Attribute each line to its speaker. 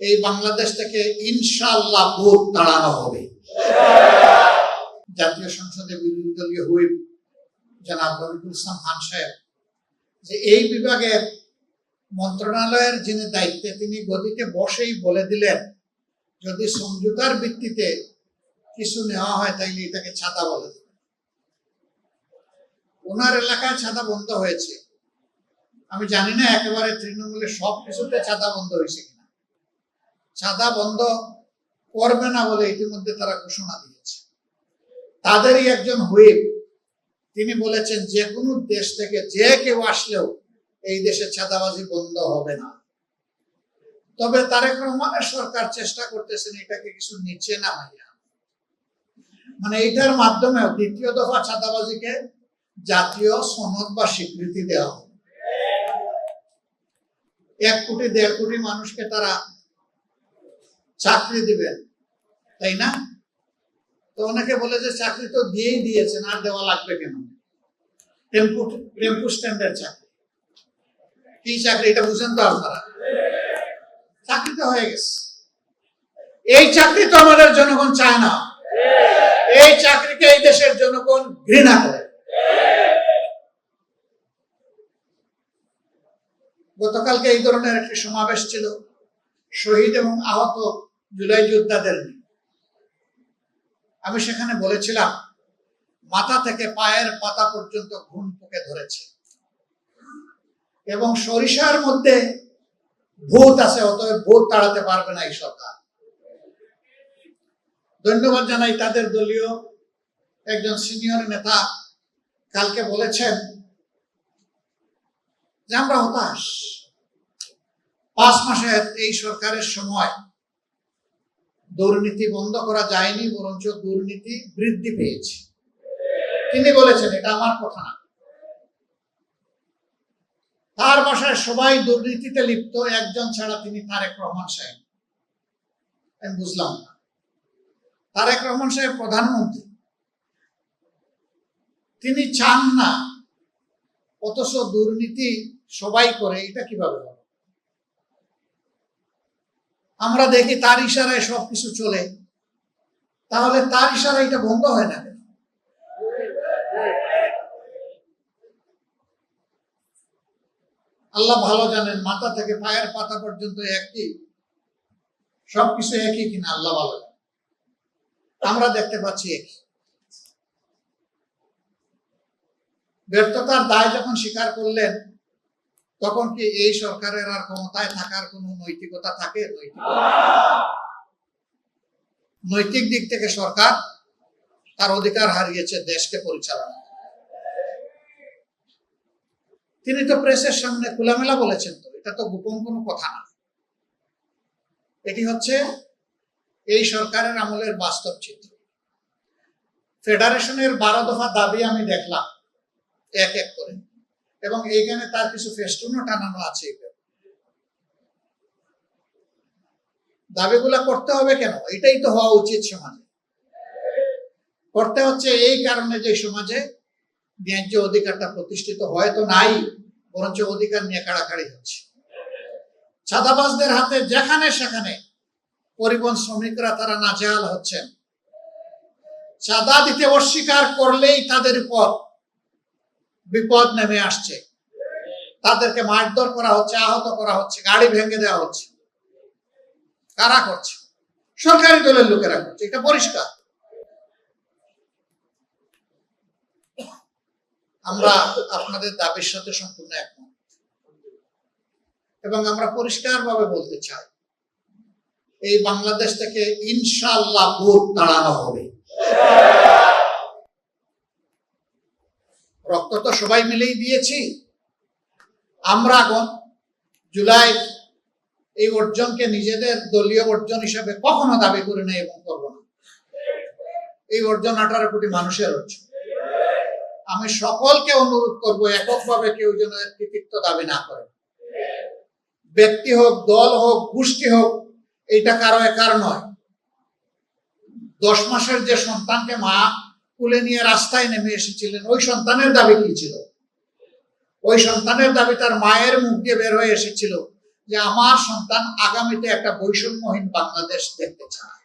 Speaker 1: এই বাংলাদেশ থেকে ইনশাআল্লাহ ভোট তাড়ানো হবে। জাতীয় সংসদে বিরোধী দলীয় হুইপ জনাব রফিকুল ইসলাম খান সাহেব যে এই বিভাগের মন্ত্রণালয়ের যিনি দায়িত্বে, তিনি গদিতে বসেই বলে দিলেন যদি সমঝোতার ভিত্তিতে কিছু নেওয়া হয় তাইলে এটাকে ছাতা বলে দেবে। ওনার এলাকায় ছাতা বন্ধ হয়েছে, আমি জানি না একেবারে তৃণমূলের সব কিছুতে ছাতা বন্ধ হয়েছে কিনা। ছাতা বন্ধ করবে না বলে ইতিমধ্যে তারা ঘোষণা দিয়েছে। তাদেরই একজন হুইপ তিনি বলেছেন যে কোনো দেশ থেকে যে কেউ আসলেও এই দেশে ছাতাবাজি বন্ধ হবে না। তবে তারেক রহমানের সরকার চেষ্টা করতেছেন এটাকে কিছু নিচে নামাইয়া, মানে এইটার মাধ্যমে দ্বিতীয় দফা ছাতাবাজিকে জাতীয় সনদ বা স্বীকৃতি দেওয়া হবে। 1 কোটি 1.5 কোটি মানুষকে তারা চাকরি দিবেন, তাই না? তো অনেকে বলে যে চাকরি তো দিয়েই দিয়েছেন, আর দেওয়া লাগবে কেন? টেম্পু স্ট্যান্ডের চাকরি, কি চাকরি এটা বুঝেন তো আপনারা? চাকরি তো হয়ে গেছে। এই চাকরি তো আমাদের জনগণ চায় না, এই চাকরিকে এই দেশের জনগণ ঘৃণা করে। গতকালকে এই ধরনের একটি সমাবেশ ছিল শহীদ এবং আহত জুলাই যোদ্ধাদের নিয়ে। আমি সেখানে বলেছিলাম মাথা থেকে পায়ের পাতা পর্যন্ত ঘুম পোকে ধরেছে এবং সরিষার মধ্যে ভূত আছে, অতএব ভূত তাড়াতে পারবে না এই সরকার। ধন্যবাদ জানাই তাদের দলীয় একজন সিনিয়র নেতা কালকে বলেছেন যে আমরা হতাশ, 5 মাসের এই সরকারের সময় দুর্নীতি বন্ধ করা যায়নি, বরঞ্চ দুর্নীতি বৃদ্ধি পেয়েছে। তিনি বলেছেন, এটা আমার কথা না। তার বাসায় সবাই দুর্নীতিতে লিপ্ত, একজন ছাড়া তিনি তারেক রহমান সাহেব। আমি বুঝলাম না, তারেক রহমান সাহেব প্রধানমন্ত্রী, তিনি চান না, অথচ দুর্নীতি সবাই করে, এটা কিভাবে হবে? আমরা দেখি তার ইশারায় সবকিছু চলে, তাহলে তার ইশারায় এটা বন্ধ হয় না কেন? আল্লাহ ভালো জানেন মাথা থেকে পায়ের পাতা পর্যন্ত একই, সবকিছু একই কিনা আল্লাহ ভালো জানেন। আমরা দেখতে পাচ্ছি একই। ব্যর্থতার দায় যখন স্বীকার করলেন, তখন কি এই সরকারের আর ক্ষমতায় থাকার কোন নৈতিকতা থাকে? নৈতিক দিক থেকে সরকার তার অধিকার হারিয়েছে দেশকে পরিচালনা। তিনি তো প্রেসের সামনে খোলামেলা বলেছেন, তো এটা তো গোপন কোনো কথা না। এটি হচ্ছে এই সরকারের আমলের বাস্তব চিত্র। ফেডারেশনের 12 দফা দাবি আমি দেখলাম এক এক করে, এবং এইখানে তার কিছু ফেস্টুনও টানানো আছে। দাবিগুলা করতে হবে কেন? এটাই তো হওয়া উচিত সমাজে। করতে হচ্ছে এই কারণে যে সমাজে ন্যায্য অধিকারটা প্রতিষ্ঠিত হয়তো নাই, বরঞ্চ অধিকার নিয়ে কাড়াকাড়ি হচ্ছে। চাঁদাবাজদের হাতে যেখানে সেখানে পরিবহন শ্রমিকরা তারা নাজেহাল হচ্ছেন। চাঁদা দিতে অস্বীকার করলেই তাদের উপর বিপদ নেমে আসছে, তাদেরকে মারধর করা হচ্ছে, আহত করা হচ্ছে, গাড়ি ভেঙে দেওয়া হচ্ছে। কারা করছে? সরকারি দলের লোকেরা করছে, এটা পরিষ্কার। আমরা আপনাদের দাবির সাথে সম্পূর্ণ একমত, এবং আমরা পরিষ্কার ভাবে বলতে চাই এই বাংলাদেশ থেকে ইনশাআল্লাহ ভোট তাড়ানো হবে। রক্ত তো সবাই মিলেই দিয়েছি। আমরা জুলাই এই অর্জনকে নিজেদের দলীয় অর্জন হিসেবে কখনো দাবি করে নেই এবং করবো না। এই অর্জন 18 কোটি মানুষের অর্জন। আমি সকলকে অনুরোধ করব, এককভাবে কেউ যেন এর কৃতিত্ব দাবি না করে। ব্যক্তি হোক, দল হোক, গোষ্ঠী হোক, এইটা কারো একার নয়। 10 মাসের যে সন্তানকে মা কুলে নিয়ে রাস্তায় নেমে এসেছিলেন, ওই সন্তানের দাবি কি ছিল? ওই সন্তানের দাবি তার মায়ের মুখ দিয়ে বের হয়ে এসেছিল যে আমার সন্তান আগামীতে একটা বৈষম্যহীন বাংলাদেশ দেখতে চায়।